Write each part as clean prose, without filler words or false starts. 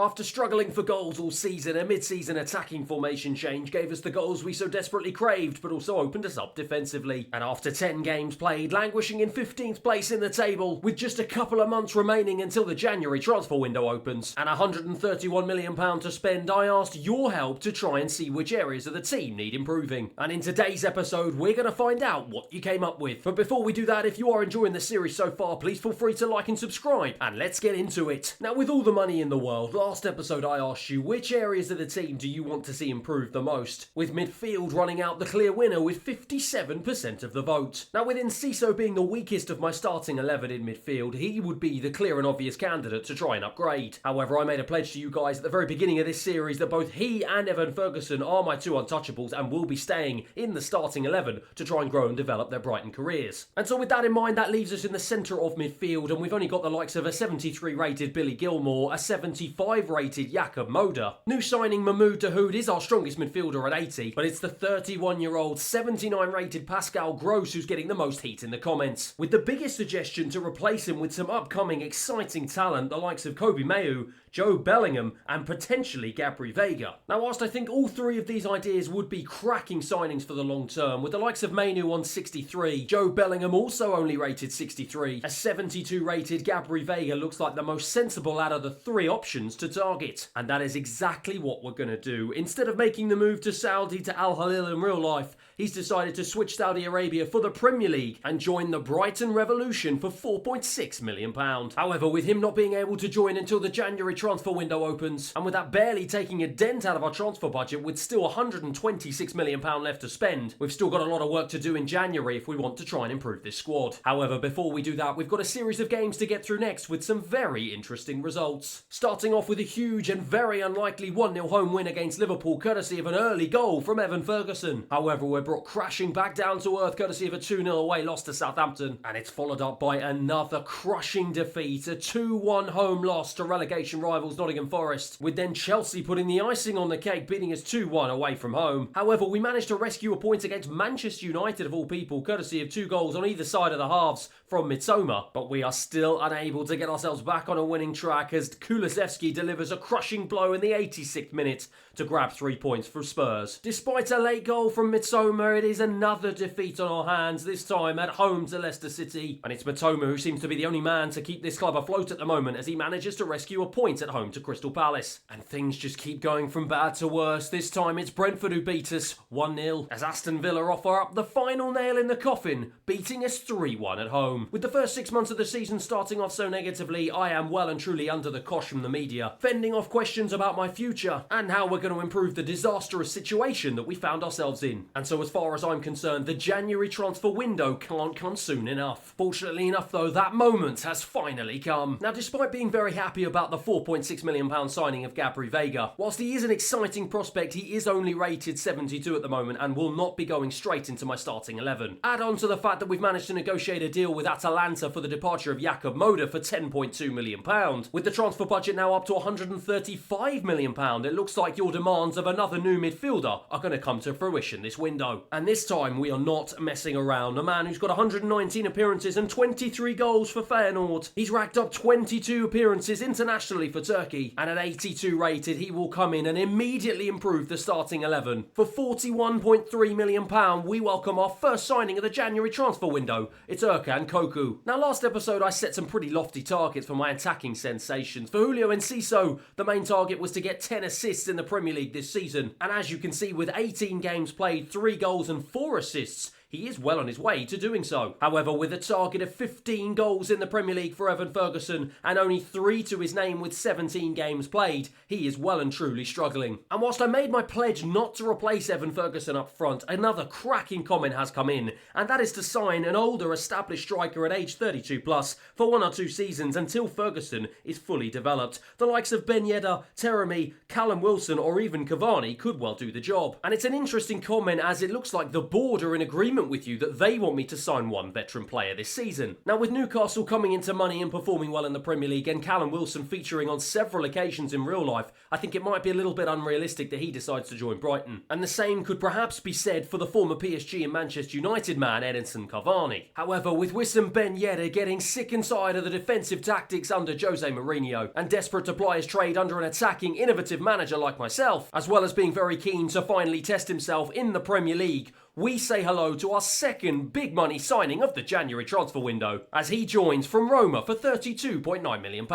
After struggling for goals all season, a mid-season attacking formation change gave us the goals we so desperately craved, but also opened us up defensively. And after 10 games played, languishing in 15th place in the table, with just a couple of months remaining until the January transfer window opens, and £131 million to spend, I asked your help to try and see which areas of the team need improving. And in today's episode, we're going to find out what you came up with. But before we do that, if you are enjoying the series so far, please feel free to like and subscribe, and let's get into it. Now, with all the money in the world, last episode I asked you which areas of the team do you want to see improved the most, with midfield running out the clear winner with 57% of the vote. Now, with Enciso being the weakest of my starting 11 in midfield, he would be the clear and obvious candidate to try and upgrade. However, I made a pledge to you guys at the very beginning of this series that both he and Evan Ferguson are my two untouchables and will be staying in the starting 11 to try and grow and develop their Brighton careers. And so with that in mind, that leaves us in the centre of midfield, and we've only got the likes of a 73 rated Billy Gilmore, a 75 rated Jakob Moder. New signing Mahmoud Dahoud is our strongest midfielder at 80, but it's the 31-year-old 79 rated Pascal Gross who's getting the most heat in the comments, with the biggest suggestion to replace him with some upcoming exciting talent, the likes of Kobe Mayu, Joe Bellingham, and potentially Gabri Veiga. Now, whilst I think all three of these ideas would be cracking signings for the long term, with the likes of Mainu on 63, Joe Bellingham also only rated 63, a 72 rated Gabri Veiga looks like the most sensible out of the three options to target. And that is exactly what we're going to do. Instead of making the move to Saudi to Al Hilal in real life, he's decided to switch Saudi Arabia for the Premier League and join the Brighton Revolution for £4.6 million. However, with him not being able to join until the January transfer window opens, and with that barely taking a dent out of our transfer budget with still £126 million left to spend, we've still got a lot of work to do in January if we want to try and improve this squad. However, before we do that, we've got a series of games to get through next with some very interesting results. Starting off with a huge and very unlikely 1-0 home win against Liverpool courtesy of an early goal from Evan Ferguson. However, we're brought crashing back down to earth courtesy of a 2-0 away loss to Southampton, and it's followed up by another crushing defeat, a 2-1 home loss to relegation rivals Nottingham Forest, with then Chelsea putting the icing on the cake, beating us 2-1 away from home. However, we managed to rescue a point against Manchester United of all people, courtesy of 2 goals on either side of the halves from Mitsoma, but we are still unable to get ourselves back on a winning track as Kulusevski delivers a crushing blow in the 86th minute to grab 3 points for Spurs. Despite a late goal from Mitsoma, it is another defeat on our hands, this time at home to Leicester City, and it's Mitoma who seems to be the only man to keep this club afloat at the moment as he manages to rescue a point at home to Crystal Palace. And things just keep going from bad to worse. This time it's Brentford who beat us 1-0 as Aston Villa offer up the final nail in the coffin, beating us 3-1 at home. With the first 6 months of the season starting off so negatively, I am well and truly under the cosh from the media, fending off questions about my future and how we're going to improve the disastrous situation that we found ourselves in. And so as far as I'm concerned, the January transfer window can't come soon enough. Fortunately enough though, that moment has finally come. Now, despite being very happy about the £4.6 million signing of Gabri Veiga, whilst he is an exciting prospect, he is only rated 72 at the moment and will not be going straight into my starting 11. Add on to the fact that we've managed to negotiate a deal with Atalanta for the departure of Jakob Moder for £10.2 million. With the transfer budget now up to £135 million, it looks like your demands of another new midfielder are going to come to fruition this window. And this time we are not messing around. A man who's got 119 appearances and 23 goals for Feyenoord. He's racked up 22 appearances internationally for Turkey, and at 82 rated he will come in and immediately improve the starting 11. For £41.3 million, we welcome our first signing of the January transfer window. It's Erkan Koku. Now, last episode I set some pretty lofty targets for my attacking sensations. For Julio Enciso, the main target was to get 10 assists in the Premier League this season, and as you can see, with 18 games played, 3 goals and 4 assists, he is well on his way to doing so. However, with a target of 15 goals in the Premier League for Evan Ferguson and only 3 to his name with 17 games played, he is well and truly struggling. And whilst I made my pledge not to replace Evan Ferguson up front, another cracking comment has come in, and that is to sign an older established striker at age 32 plus for 1 or 2 seasons until Ferguson is fully developed. The likes of Ben Yedder, Teremi, Callum Wilson or even Cavani could well do the job. And it's an interesting comment as it looks like the board are in agreement agreement with you that they want me to sign one veteran player this season. Now, with Newcastle coming into money and performing well in the Premier League and Callum Wilson featuring on several occasions in real life, I think it might be a little bit unrealistic that he decides to join Brighton. And the same could perhaps be said for the former PSG and Manchester United man Edinson Cavani. However, with Wissam Ben Yedder getting sick and tired of the defensive tactics under Jose Mourinho and desperate to ply his trade under an attacking, innovative manager like myself, as well as being very keen to finally test himself in the Premier League, we say hello to our second big money signing of the January transfer window, as he joins from Roma for £32.9 million.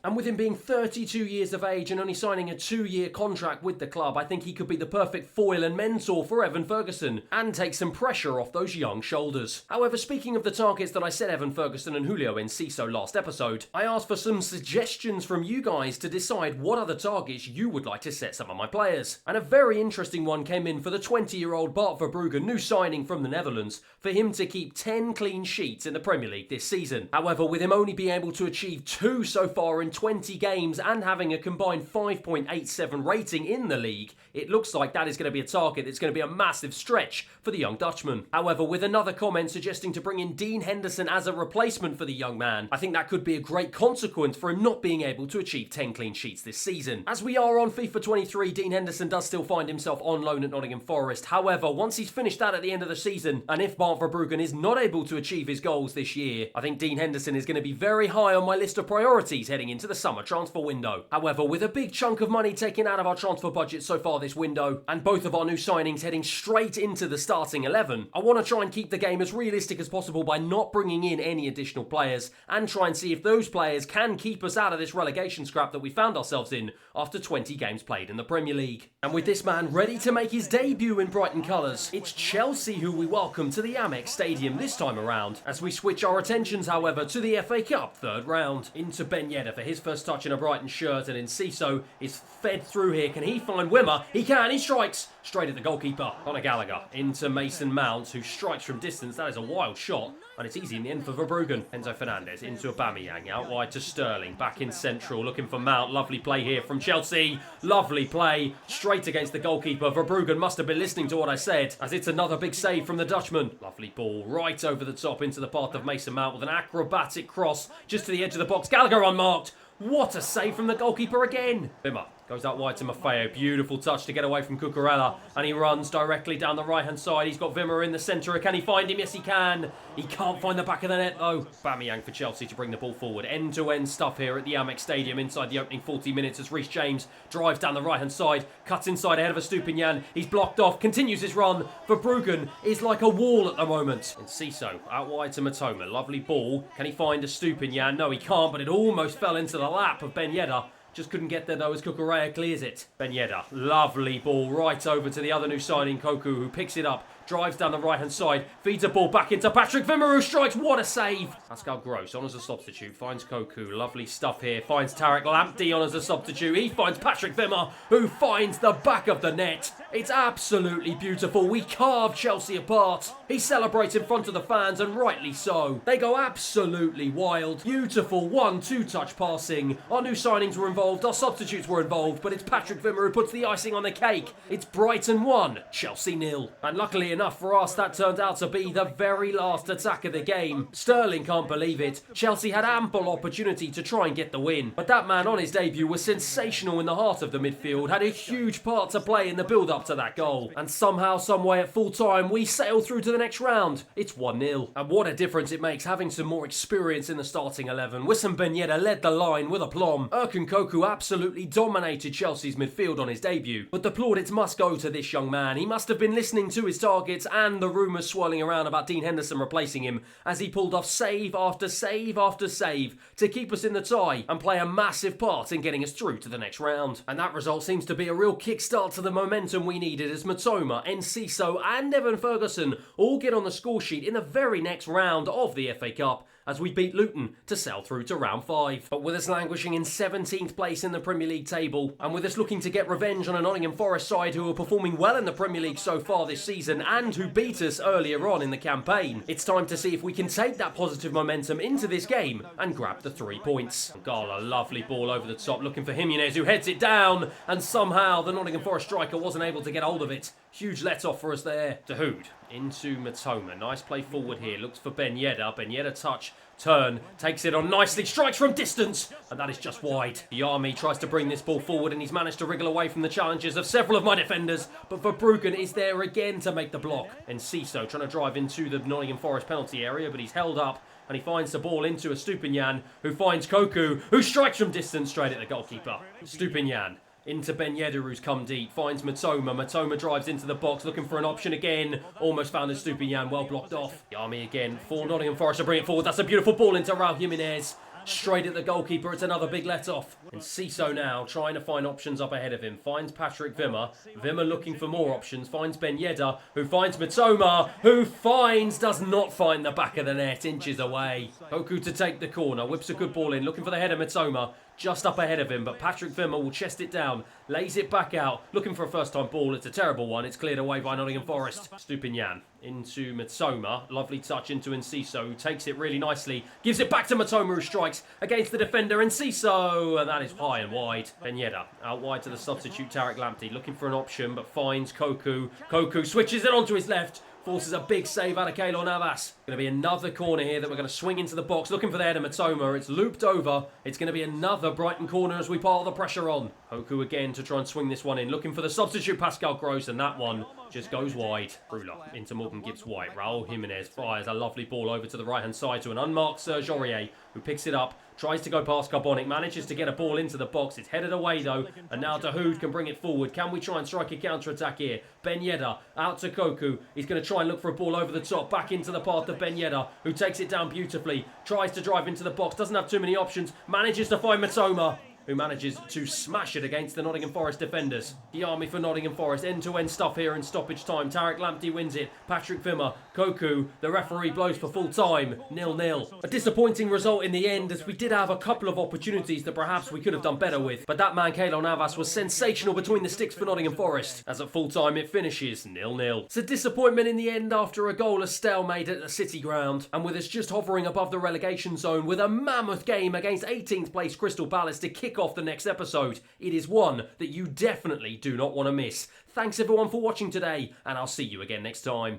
And with him being 32 years of age and only signing a 2-year contract with the club, I think he could be the perfect foil and mentor for Evan Ferguson and take some pressure off those young shoulders. However, speaking of the targets that I said Evan Ferguson and Julio Enciso last episode, I asked for some suggestions from you guys to decide what other targets you would like to set some of my players. And a very interesting one came in for the 20-year-old Bart Verbruggen, new signing from the Netherlands, for him to keep 10 clean sheets in the Premier League this season. However, with him only being able to achieve 2 so far in 20 games and having a combined 5.87 rating in the league, it looks like that is going to be a target that's going to be a massive stretch for the young Dutchman. However, with another comment suggesting to bring in Dean Henderson as a replacement for the young man, I think that could be a great consequence for him not being able to achieve 10 clean sheets this season. As we are on FIFA 23, Dean Henderson does still find himself on loan at Nottingham Forest. However, once he's finished that at the end of the season, and if Bart Verbruggen is not able to achieve his goals this year, I think Dean Henderson is going to be very high on my list of priorities heading into the summer transfer window. However, with a big chunk of money taken out of our transfer budget so far this window, and both of our new signings heading straight into the starting 11, I want to try and keep the game as realistic as possible by not bringing in any additional players, and try and see if those players can keep us out of this relegation scrap that we found ourselves in after 20 games played in the Premier League. And with this man ready to make his debut in Brighton colours, it's Chelsea who we welcome to the Amex Stadium this time around, as we switch our attentions, however, to the FA Cup third round. Into Ben Yedder for his first touch in a Brighton shirt, and Enciso is fed through here. Can he find Wimmer? He can, he strikes straight at the goalkeeper. Conor Gallagher into Mason Mount, who strikes from distance. That is a wild shot, and it's easy in the end for Verbruggen. Enzo Fernandez into Aubameyang, out wide to Sterling, back in central, looking for Mount. Lovely play here from Chelsea. Lovely play, straight against the goalkeeper. Verbruggen must have been listening to what I said, as it's another big save from the Dutchman. Lovely ball right over the top into the path of Mason Mount with an acrobatic cross just to the edge of the box. Gallagher unmarked. What a save from the goalkeeper again. Wimmer goes out wide to Maffeo. Beautiful touch to get away from Cucurella. And he runs directly down the right-hand side. He's got Wimmer in the centre. Can he find him? Yes, he can. He can't find the back of the net, though. Aubameyang for Chelsea to bring the ball forward. End-to-end stuff here at the Amex Stadium inside the opening 40 minutes as Reece James drives down the right-hand side. Cuts inside ahead of Estupiñán. He's blocked off. Continues his run. Verbruggen is like a wall at the moment. Enciso out wide to Matoma. Lovely ball. Can he find Estupiñán? No, he can't, but it almost fell into the lap of Ben Yedder. Just couldn't get there though as Cucurella clears it. Ben Yedder, lovely ball right over to the other new signing, Koku, who picks it up, drives down the right-hand side, feeds a ball back into Patrick Wimmer, who strikes. What a save! Pascal Gross on as a substitute, finds Koku. Lovely stuff here, finds Tarek Lamptey on as a substitute. He finds Patrick Wimmer, who finds the back of the net. It's absolutely beautiful. We carved Chelsea apart. He celebrates in front of the fans, and rightly so. They go absolutely wild. Beautiful 1-2 touch passing. Our new signings were involved, our substitutes were involved, but it's Patrick Wimmer who puts the icing on the cake. It's Brighton 1, Chelsea 0. And luckily enough for us, that turned out to be the very last attack of the game. Sterling can't believe it. Chelsea had ample opportunity to try and get the win, but that man on his debut was sensational in the heart of the midfield, had a huge part to play in the build-up to that goal. And somehow, someway at full time, we sail through to the next round. It's 1-0. And what a difference it makes having some more experience in the starting 11. Wissam Ben Yedder led the line with aplomb. Erkan Koku absolutely dominated Chelsea's midfield on his debut. But the plaudits must go to this young man. He must have been listening to his targets and the rumours swirling around about Dean Henderson replacing him, as he pulled off save after save after save to keep us in the tie and play a massive part in getting us through to the next round. And that result seems to be a real kickstart to the momentum we needed, as Matoma, Enciso and Evan Ferguson all get on the score sheet in the very next round of the FA Cup, as we beat Luton to sail through to round 5. But with us languishing in 17th place in the Premier League table, and with us looking to get revenge on a Nottingham Forest side who are performing well in the Premier League so far this season and who beat us earlier on in the campaign, it's time to see if we can take that positive momentum into this game and grab the 3 points. Gala, lovely ball over the top, looking for Jimenez, who heads it down, and somehow the Nottingham Forest striker wasn't able to get hold of it. Huge let-off for us there. Dahoud into Matoma. Nice play forward here. Looks for Ben Yedder. Ben Yedder touch, turn, takes it on nicely, strikes from distance, and that is just wide. The Army tries to bring this ball forward, and he's managed to wriggle away from the challenges of several of my defenders, but Verbruggen is there again to make the block. And Ciso trying to drive into the Nottingham Forest penalty area, but he's held up, and he finds the ball into a Stupinyan, who finds Koku, who strikes from distance straight at the goalkeeper. Stupinyan into Ben Yedder, who's come deep, finds Matoma. Matoma drives into the box, looking for an option again. Almost found a Stupinyan, well blocked off. The Army again for Nottingham Forest to bring it forward. That's a beautiful ball into Raul Jimenez. Straight at the goalkeeper, it's another big let-off. And Ciso now trying to find options up ahead of him. Finds Patrick Wimmer. Wimmer looking for more options. Finds Ben Yedder, who finds Matoma, who does not find the back of the net, inches away. Koku to take the corner, whips a good ball in, looking for the header. Matoma just up ahead of him, but Patrick Wimmer will chest it down, lays it back out, looking for a first-time ball. It's a terrible one. It's cleared away by Nottingham Forest. Stupinyan into Matoma. Lovely touch into Enciso, who takes it really nicely. Gives it back to Matoma, who strikes against the defender, Enciso, and that is high and wide. Ben Yedder out wide to the substitute Tariq Lamptey, looking for an option, but finds Koku. Koku switches it onto his left. Forces a big save out of Keylor Navas. Going to be another corner here that we're going to swing into the box. Looking for the header, Matoma. It's looped over. It's going to be another Brighton corner as we pile the pressure on. Koku again to try and swing this one in. Looking for the substitute Pascal Gross, and that one just goes wide. Ruler into Morgan Gibbs-White. Raul Jimenez fires a lovely ball over to the right-hand side to an unmarked Serge Aurier, who picks it up. Tries to go past Carbonic, manages to get a ball into the box. It's headed away though, and now Dahoud can bring it forward. Can we try and strike a counter-attack here? Ben Yedder out to Koku. He's going to try and look for a ball over the top, back into the path of Ben Yedder, who takes it down beautifully. Tries to drive into the box, doesn't have too many options. Manages to find Matoma, who manages to smash it against the Nottingham Forest defenders. The Army for Nottingham Forest. End-to-end stuff here in stoppage time. Tariq Lamptey wins it. Patrick Wimmer. Koku. The referee blows for full time. 0-0. A disappointing result in the end, as we did have a couple of opportunities that perhaps we could have done better with. But that man, Keylor Navas, was sensational between the sticks for Nottingham Forest. As at full time it finishes 0-0. It's a disappointment in the end after a goalless stalemate at the City ground. And with us just hovering above the relegation zone with a mammoth game against 18th place Crystal Palace to kick off the next episode, it is one that you definitely do not want to miss. Thanks everyone for watching today, and I'll see you again next time.